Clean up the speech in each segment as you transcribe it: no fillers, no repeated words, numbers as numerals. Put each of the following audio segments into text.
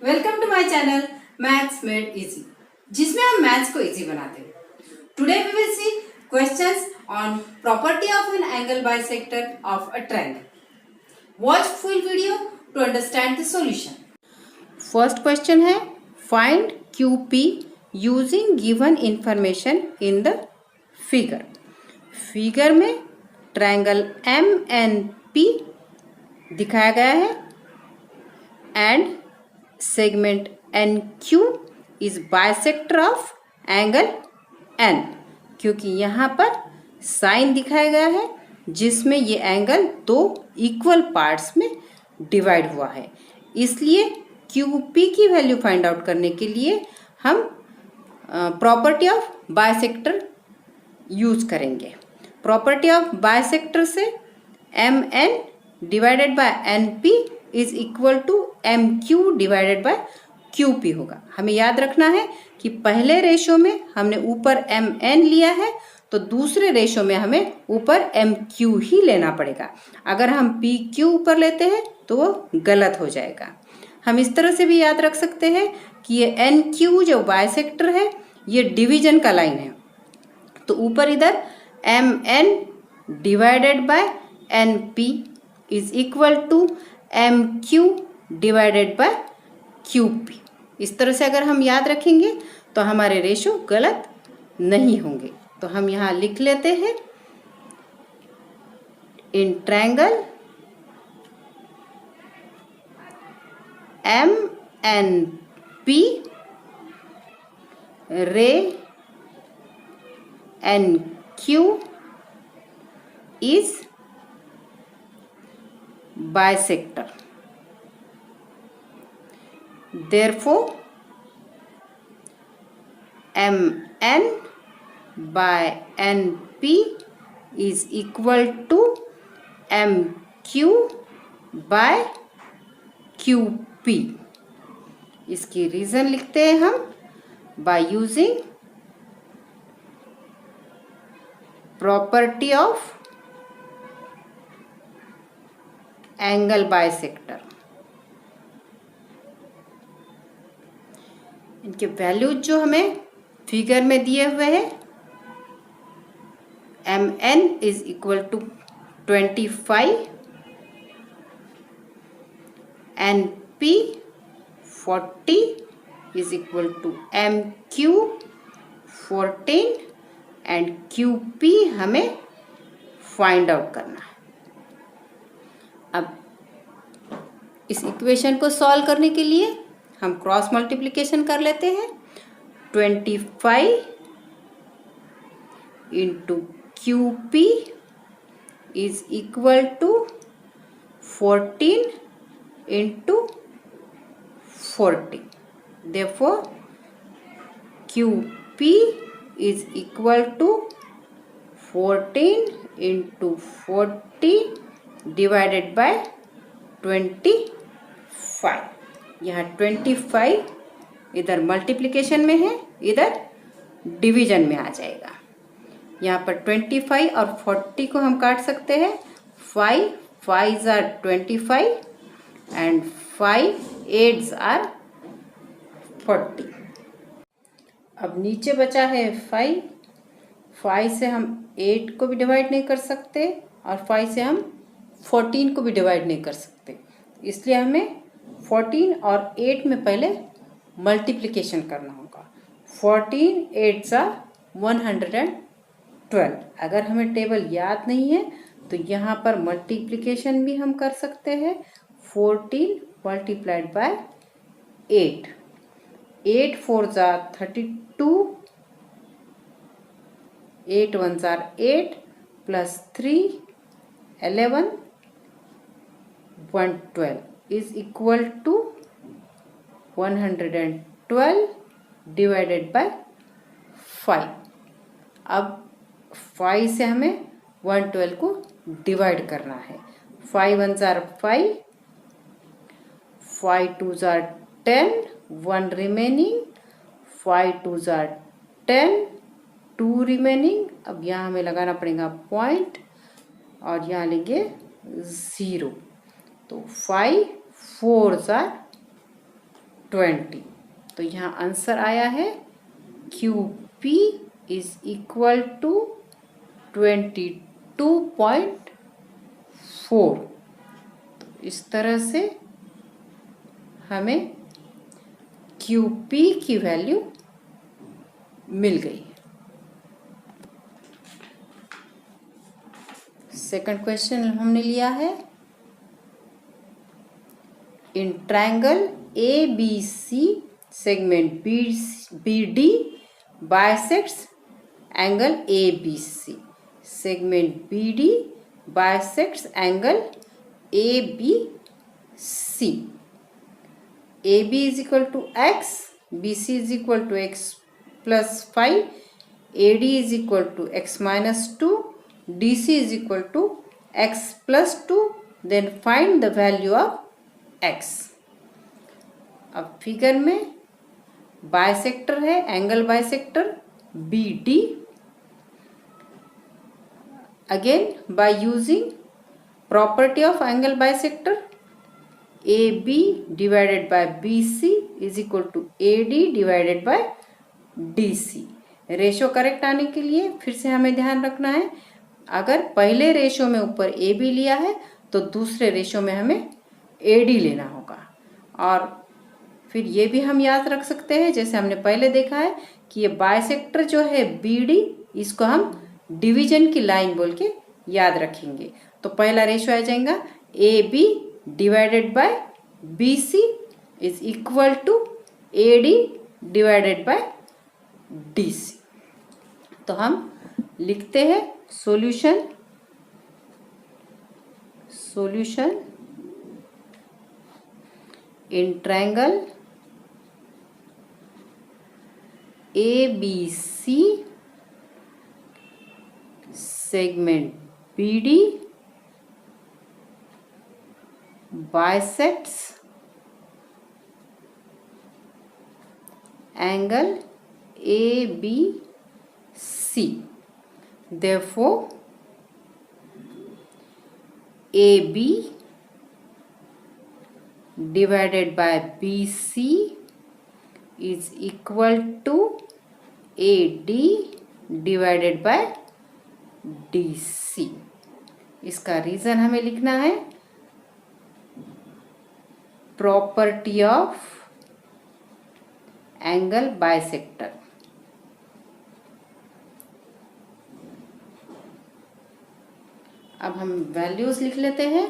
Welcome to my channel maths made easy, जिसमें हम maths को इजी बनाते हैं। Today we will see questions on property of an angle bisector of a triangle. Watch full video to understand the solution. First question है find QP using given information in the figure. Figure में triangle MNP दिखाया गया है and segment NQ is bisector of angle N, क्योंकि यहाँ पर sign दिखाया गया है जिसमें ये एंगल दो इक्वल पार्ट्स में डिवाइड हुआ है। इसलिए QP की वैल्यू फाइंड आउट करने के लिए हम प्रॉपर्टी ऑफ बाइसेक्टर यूज करेंगे। प्रॉपर्टी ऑफ बाइसेक्टर से MN divided by NP is equal to MQ divided by QP होगा। हमें याद रखना है कि पहले रेशो में हमने ऊपर MN लिया है तो दूसरे रेशो में हमें ऊपर MQ ही लेना पड़ेगा। अगर हम PQ ऊपर लेते हैं तो वो गलत हो जाएगा। हम इस तरह से भी याद रख सकते हैं कि ये NQ जो बाइसेक्टर है ये डिवीजन का लाइन है, तो ऊपर इधर MN divided by NP is equal to MQ divided by QP। इस तरह से अगर हम याद रखेंगे तो हमारे रेशो गलत नहीं होंगे। तो हम यहाँ लिख लेते हैं इन ट्रायंगल MNP रे NQ is bisector. Therefore, MN by NP is equal to MQ by QP. इसकी रीजन लिखते हैं हम by using property of angle bisector. इनके वैल्यूज जो हमें फिगर में दिए हुए हैं, MN is equal to 25, NP 40 is equal to MQ 14 and QP हमें फाइंड आउट करना है। अब इस इक्वेशन को सॉल्व करने के लिए हम क्रॉस मल्टीप्लिकेशन कर लेते हैं। 25 into QP is equal to 14 into 40। Therefore QP is equal to 14 into 40 divided by 25। यहाँ 25 इधर मल्टीप्लिकेशन में है, इधर डिवीजन में आ जाएगा। यहाँ पर 25 और 40 को हम काट सकते हैं। 5 5s are 25 and 5 8s are 40। अब नीचे बचा है 5। 5 से हम 8 को भी डिवाइड नहीं कर सकते और 5 से हम 14 को भी डिवाइड नहीं कर सकते, इसलिए हमें 14 और 8 में पहले मल्टीप्लिकेशन करना होगा। 14 8s are 112। अगर हमें टेबल याद नहीं है तो यहाँ पर मल्टीप्लिकेशन भी हम कर सकते हैं। 14 multiplied by 8, 8 4s are 32, 8 1s are 8 plus 3 11 112 is equal to 112 divided by 5। अब 5 से हमें 112 को डिवाइड करना है। 5 1s are 5, 5 2s are 10, 1 remaining, 5 2s are 10, 2 remaining. अब यहाँ हमें लगाना पड़ेगा पॉइंट और यहाँ लेंगे 0। तो 5 4s are 20। तो यहाँ आंसर आया है QP इज इक्वल टू 22.4। तो इस तरह से हमें QP की वैल्यू मिल गई। सेकंड क्वेश्चन हमने लिया है, इन triangle ABC segment BD bisects angle ABC। Segment BD bisects angle ABC। AB is equal to x, BC is equal to x plus 5, AD is equal to x minus 2, DC is equal to x plus 2. Then find the value of x. अब figure में bisector है, angle bisector BD. Again by using property of angle bisector, AB divided by BC is equal to AD divided by DC. Ratio correct आने के लिए फिर से हमें ध्यान रखना है, अगर पहले रेशो में ऊपर AB लिया है तो दूसरे रेशो में हमें AD लेना होगा। और फिर ये भी हम याद रख सकते हैं, जैसे हमने पहले देखा है कि ये बाइसेक्टर जो है BD, इसको हम डिवीजन की लाइन बोल के याद रखेंगे। तो पहला रेशो आ जाएगा AB divided by BC is equal to AD divided by DC। तो हम लिखते हैं solution in triangle ABC segment BD bisects angle ABC. Therefore, AB divided by BC is equal to AD divided by DC. इसका reason हमें लिखना है, property of angle bisector. अब हम वैल्यूज लिख लेते हैं।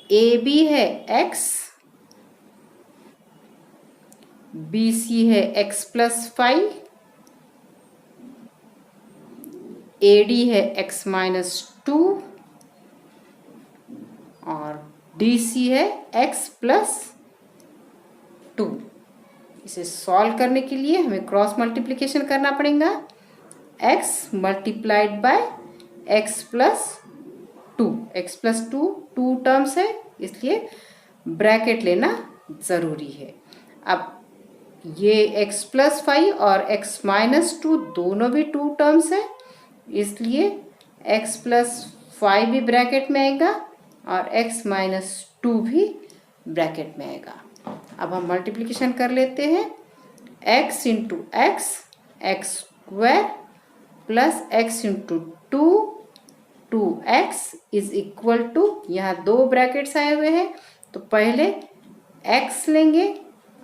AB है x, BC है x प्लस 5, AD है x माइनस 2 और DC है x प्लस 2। इसे सॉल्व करने के लिए हमें क्रॉस मल्टीप्लिकेशन करना पड़ेगा। x multiplied by x plus 2। x plus 2 terms है, इसलिए ब्रैकेट लेना ज़रूरी है। अब ये x प्लस 5 और x माइनस 2 दोनों भी 2 टर्म्स है, इसलिए x प्लस 5 भी ब्रैकेट में आएगा और x माइनस 2 भी ब्रैकेट में आएगा। अब हम मल्टीप्लिकेशन कर लेते हैं। x into x, x square plus x into 2x is equal to, यहाँ 2 ब्रैकेट्स आए हुए हैं तो पहले x लेंगे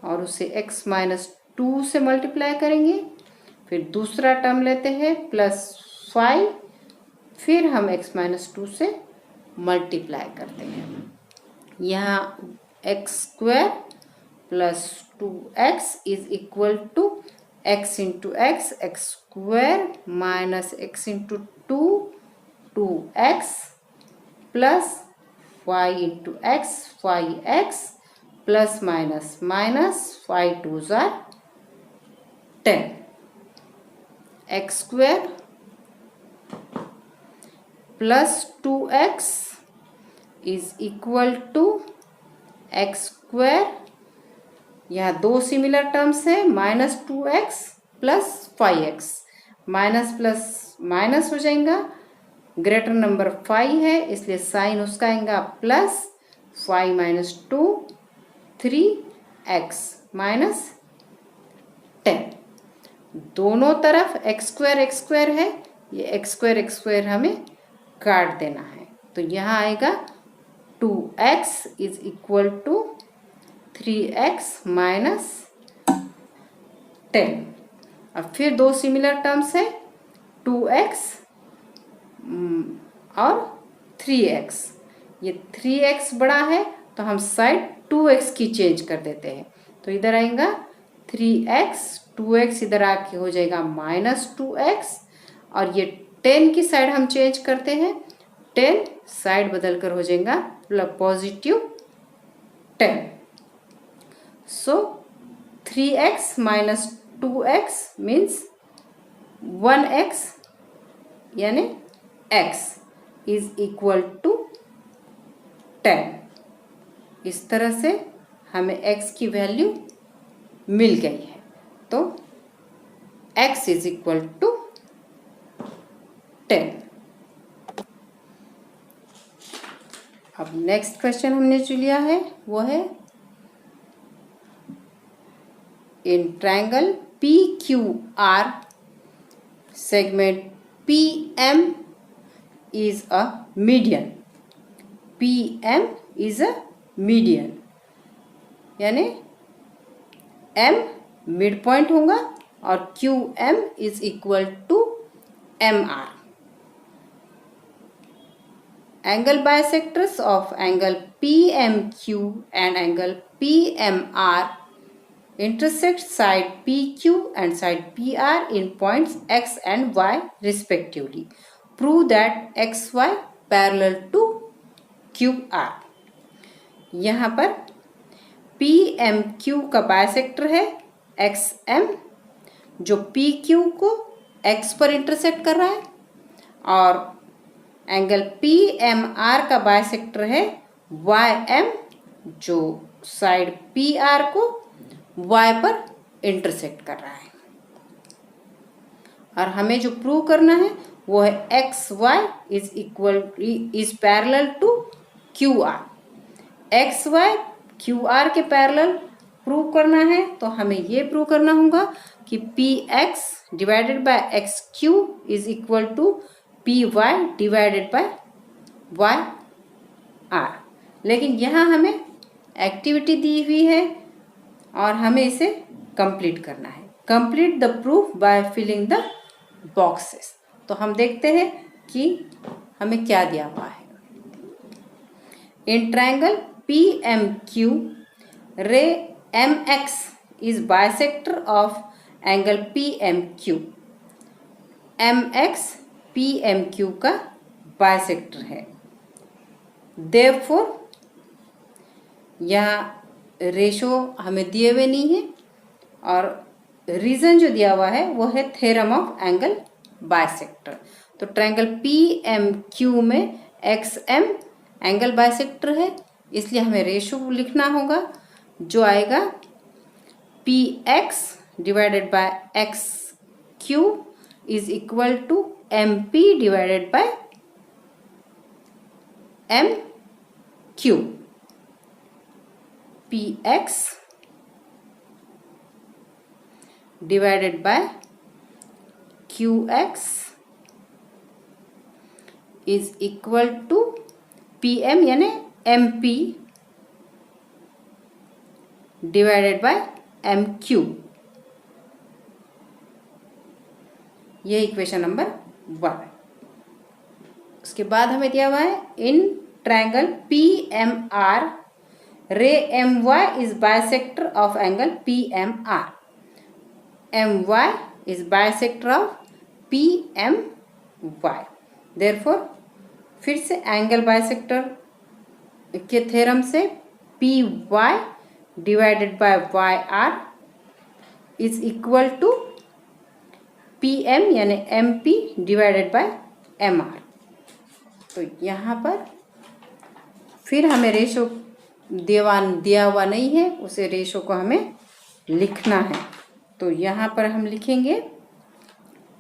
और उसे x माइनस 2 से मल्टीप्लाई करेंगे, फिर दूसरा टर्म लेते हैं प्लस 5, फिर हम x माइनस 2 से मल्टीप्लाई करते हैं। यहाँ x square plus 2x is equal to x into x, x square minus x into 2x plus 5 into x, 5x plus minus minus 5 2s are 10, x square plus 2x is equal to x square, यहाँ 2 similar terms है, minus 2x plus 5x, minus plus minus हो जाएगा, greater number 5 है इसलिए sign उसका आएगा plus, 5 minus 2 3, x minus 10। दोनों तरफ x स्क्वायर है, ये x स्क्वायर हमें काट देना है। तो यहाँ आएगा 2x is equal to 3x minus 10। अब फिर दो सिमिलर टर्म्स है, 2x और 3x। ये 3x बड़ा है तो हम साइड 2x की चेंज कर देते हैं। तो इधर आएगा 3x, 2x इधर आके हो जाएगा माइनस 2x, और ये 10 की साइड हम चेंज करते हैं, 10 साइड बदल कर हो जाएगा पॉजिटिव 10। सो 3x minus 2x means 1x यानी x इज इक्वल टू 10। इस तरह से हमें x की वैल्यू मिल गई है। तो x इज इक्वल टू 10। अब नेक्स्ट क्वेश्चन हमने जो लिया है वो है in triangle PQR segment PM is a median। PM is a median यानी M मिड पॉइंट होगा और QM is equal to MR। Angle bisectors of angle PMQ and angle PMR intersect side PQ and side PR in points X and Y respectively. Prove that XY parallel to QR। यहाँ पर PMQ का bisector है XM, जो PQ को X पर intersect कर रहा है, और एंगल PMR का बाइसेक्टर है YM, जो साइड PR को Y पर इंटरसेक्ट कर रहा है। और हमें जो प्रूव करना है वो है XY is parallel to QR। XY QR के पैरेलल प्रूव करना है तो हमें ये प्रूव करना होगा कि PX divided by XQ is equal to PY divided by YR। लेकिन यहाँ हमें एक्टिविटी दी हुई है और हमें इसे कंप्लीट करना है। Complete the proof by filling the boxes. तो हम देखते हैं कि हमें क्या दिया हुआ है। इन ट्रायंगल PMQ रे MX is bisector of angle PMQ। MX PMQ का बाइसेक्टर है। देयरफॉर यहाँ रेशो हमें दिए हुए नहीं है, और रीजन जो दिया हुआ है वो है थ्योरम ऑफ एंगल बाइसेक्टर। तो ट्रायंगल PMQ में XM एंगल बाइसेक्टर है, इसलिए हमें रेशो लिखना होगा जो आएगा PX divided by XQ is equal to MP divided by MQ। PX divided by QX is equal to PM यानी MP divided by MQ। ये इक्वेशन नंबर 1। उसके बाद हमें दिया हुआ है इन ट्रायंगल PMR रे MY is bisector of angle PMR। MY is bisector of PMY। Therefore फिर से एंगल बाइसेक्टर के थ्योरम से PY divided by YR is equal to PM यानी MP डिवाइडेड बाय MR। तो यहाँ पर फिर हमें रेशो दिया हुआ नहीं है, उसे रेशो को हमें लिखना है। तो यहाँ पर हम लिखेंगे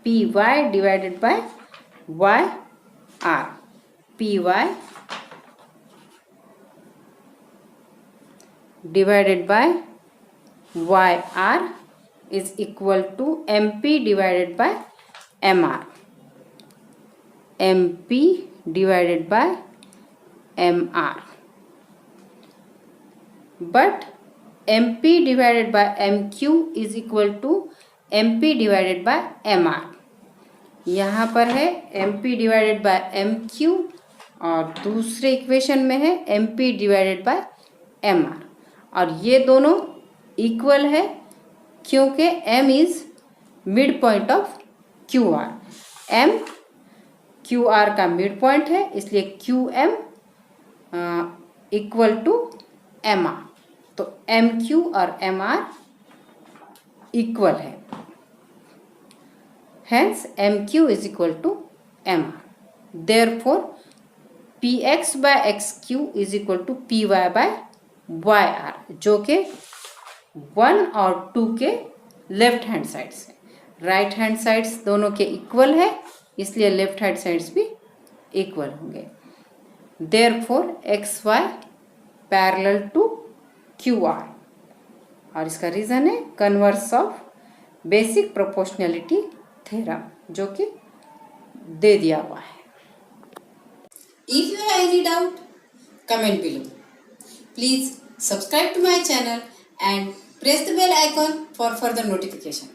PY divided by YR। PY divided by YR is equal to MP divided by MR. MP divided by MR. But MP divided by MQ is equal to MP divided by MR. यहाँ पर है MP divided by MQ और दूसरे equation में है MP divided by MR, और ये दोनों इक्वल है क्योंकि M is mid point of QR. M QR का मिड पॉइंट है, इसलिए QM इक्वल टू MR. तो MQ और MR इक्वल है, hence MQ is equal to MR. Therefore PX by XQ is equal to PY by YR, जो के 1 और 2 के लेफ्ट हैंड साइड्स है. राइट हैंड साइड्स दोनों के इक्वल है, इसलिए लेफ्ट हैंड साइड्स भी इक्वल होंगे. Therefore XY parallel to QR, और इसका रीजन है converse of basic proportionality theorem, जो कि दे दिया हुआ है. If you have any doubt, comment below. Please subscribe to my channel and press the bell icon for further notification.